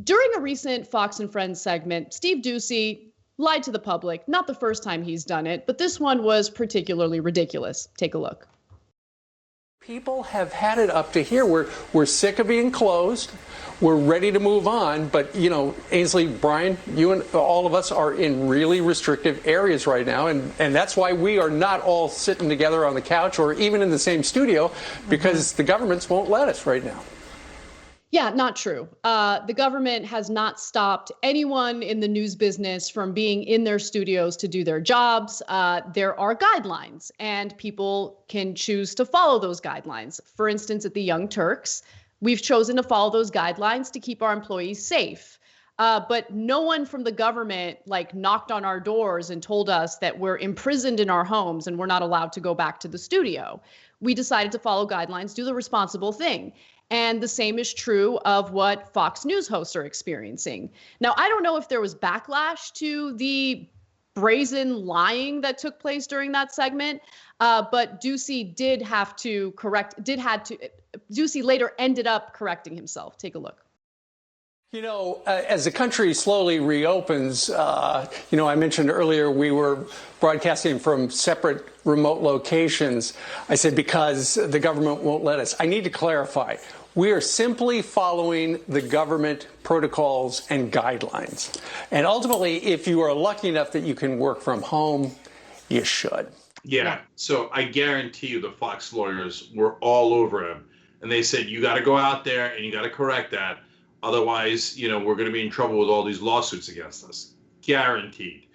During a recent Fox and Friends segment, Steve Doocy lied to the public. Not the first time he's done it, but this one was particularly ridiculous. Take a look. People have had it up to here. We're sick of being closed. We're ready to move on. But, you know, Ainsley, Brian, you and all of us are in really restrictive areas right now. And that's why we are not all sitting together on the couch or even in the same studio, because the governments won't let us right now. Yeah, not true. The government has not stopped anyone in the news business from being in their studios to do their jobs. There are guidelines, and people can choose to follow those guidelines. For instance, at the Young Turks, we've chosen to follow those guidelines to keep our employees safe. But no one from the government knocked on our doors and told us that we're imprisoned in our homes and we're not allowed to go back to the studio. We decided to follow guidelines, do the responsible thing. And the same is true of what Fox News hosts are experiencing. Now, I don't know if there was backlash to the brazen lying that took place during that segment, but Doocy Doocy later ended up correcting himself. Take a look. You know, as the country slowly reopens, you know, I mentioned earlier we were broadcasting from separate remote locations. I said because the government won't let us. I need to clarify. We are simply following the government protocols and guidelines. And ultimately, if you are lucky enough that you can work from home, you should. Yeah. So I guarantee you the Fox lawyers were all over him. And they said, you got to go out there and you got to correct that. Otherwise, you know, we're going to be in trouble with all these lawsuits against us. Guaranteed.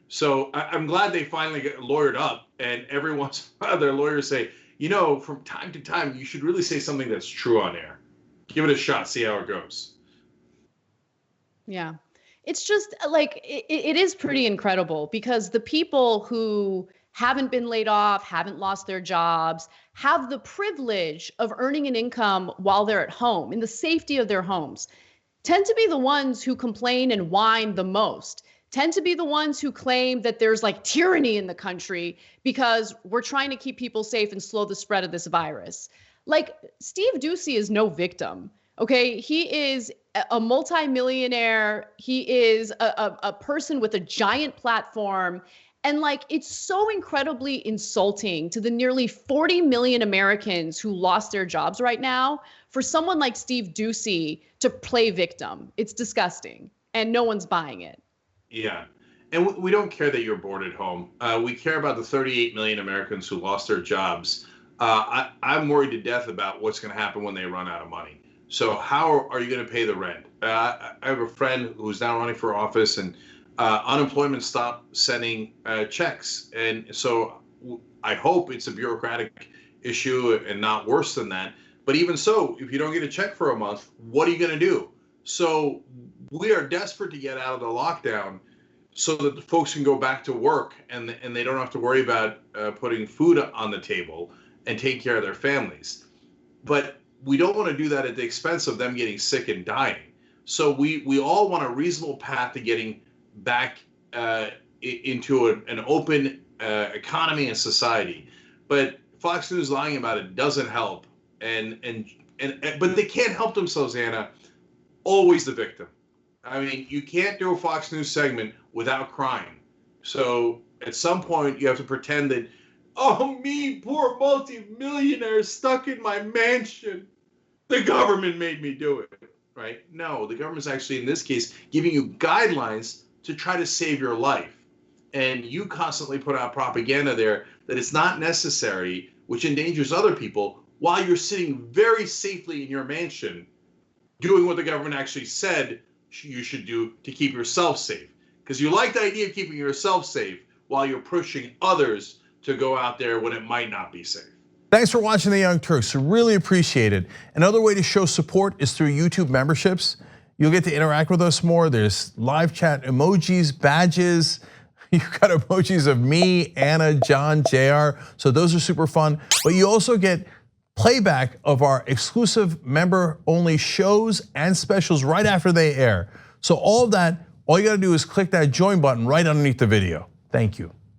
So I'm glad they finally get lawyered up, and every once in a while their lawyers say, you know, from time to time, you should really say something that's true on air. Give it a shot, see how it goes. Yeah. It's just it is pretty incredible, because the people who haven't been laid off, haven't lost their jobs, have the privilege of earning an income while they're at home in the safety of their homes, tend to be the ones who complain and whine the most, tend to be the ones who claim that there's tyranny in the country because we're trying to keep people safe and slow the spread of this virus. Steve Doocy is no victim. Okay, he is a multimillionaire. He is a person with a giant platform. And it's so incredibly insulting to the nearly 40 million Americans who lost their jobs right now for someone like Steve Doocy to play victim. It's disgusting, and no one's buying it. Yeah. And we don't care that you're bored at home. We care about the 38 million Americans who lost their jobs. I'm worried to death about what's going to happen when they run out of money. So how are you going to pay the rent? I have a friend who's now running for office, and unemployment stopped sending checks. And so I hope it's a bureaucratic issue and not worse than that. But even so, if you don't get a check for a month, what are you going to do? So we are desperate to get out of the lockdown so that the folks can go back to work and they don't have to worry about putting food on the table and take care of their families. But we don't want to do that at the expense of them getting sick and dying. So we all want a reasonable path to getting back into an open economy and society. But Fox News lying about it doesn't help. But they can't help themselves, Anna. Always the victim. I mean, you can't do a Fox News segment without crying. So at some point, you have to pretend that, oh, me, poor multi-millionaire stuck in my mansion. The government made me do it, right? No, the government's actually, in this case, giving you guidelines to try to save your life. And you constantly put out propaganda there that it's not necessary, which endangers other people, while you're sitting very safely in your mansion doing what the government actually said you should do to keep yourself safe. Because you like the idea of keeping yourself safe while you're pushing others to go out there when it might not be safe. Thanks for watching The Young Turks. Really appreciate it. Another way to show support is through YouTube memberships. You'll get to interact with us more. There's live chat emojis, badges. You've got emojis of me, Anna, John, JR. So those are super fun. But you also get playback of our exclusive member-only shows and specials right after they air. So all of that, all you gotta do is click that join button right underneath the video. Thank you.